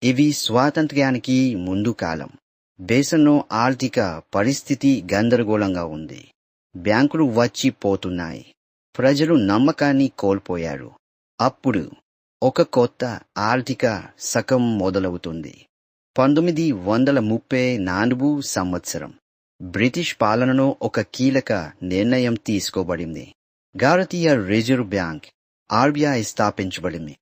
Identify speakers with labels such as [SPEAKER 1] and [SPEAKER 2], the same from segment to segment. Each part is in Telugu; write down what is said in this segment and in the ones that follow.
[SPEAKER 1] ఇవి స్వాతంత్ర్యానికి ముందు కాలం. దేశంలో ఆర్థిక పరిస్థితి గందరగోళంగా ఉంది. బ్యాంకులు వచ్చి పోతున్నాయి. ప్రజలు నమ్మకాన్ని కోల్పోయారు. అప్పుడు ఒక కొత్త ఆర్థిక శకం మొదలవుతుంది. 1934 సంవత్సరం బ్రిటిష్ పాలనలో ఒక కీలక నిర్ణయం తీసుకోబడింది. భారతీయ రిజర్వ్ బ్యాంక్ ఆర్బీఐ స్థాపించబడింది.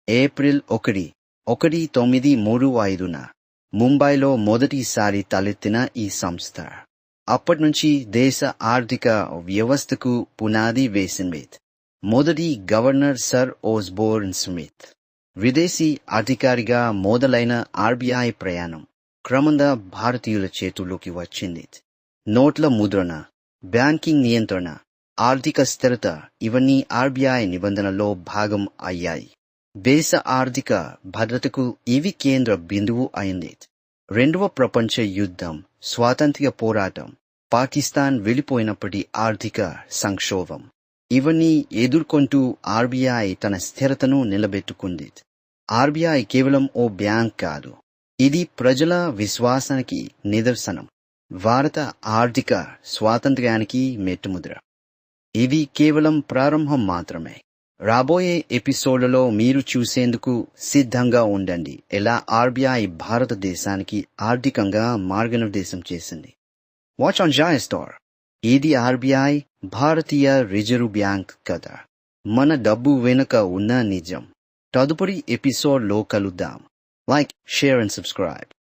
[SPEAKER 1] ఏప్రిల్ 1, 1935న ముంబైలో మొదటిసారి తలెత్తిన ఈ సంస్థ అప్పటినుంచి దేశ ఆర్థిక వ్యవస్థకు పునాది వేసింది. మొదటి గవర్నర్ సర్ ఓస్బోర్న్ స్మిత్ విదేశీ అధికారిగా మొదలైన ఆర్బీఐ ప్రయాణం క్రమంగా భారతీయుల చేతుల్లోకి వచ్చింది. నోట్ల ముద్రణ, బ్యాంకింగ్ నియంత్రణ, ఆర్థిక స్థిరత ఇవన్నీ ఆర్బీఐ నిబంధనల్లో భాగం అయ్యాయి. దేశ ఆర్థిక భద్రతకు ఇవి కేంద్ర బిందువు అయింది. రెండవ ప్రపంచ యుద్ధం, స్వాతంత్ర్య పోరాటం, పాకిస్తాన్ వెళ్ళిపోయినప్పటి ఆర్థిక సంక్షోభం ఇవన్నీ ఎదుర్కొంటూ ఆర్బీఐ తన స్థిరతను నిలబెట్టుకుంది. ఆర్బీఐ కేవలం ఓ బ్యాంక్ కాదు, ఇది ప్రజల విశ్వాసానికి నిదర్శనం, భారత ఆర్థిక స్వాతంత్ర్యానికి మెట్టుముద్ర. ఇది కేవలం ప్రారంభం మాత్రమే. రాబోయే ఎపిసోడ్లలో మీరు చూసేందుకు సిద్ధంగా ఉండండి ఎలా ఆర్బీఐ భారతదేశానికి ఆర్థికంగా మార్గనిర్దేశం చేసింది. Watch on JioStar. ఇది ఆర్బీఐ, భారతీయ రిజర్వ్ బ్యాంక్ కథ, మన డబ్బు వెనుక ఉన్న నిజం. తదుపరి ఎపిసోడ్లో కలుద్దాం. Like, share and subscribe.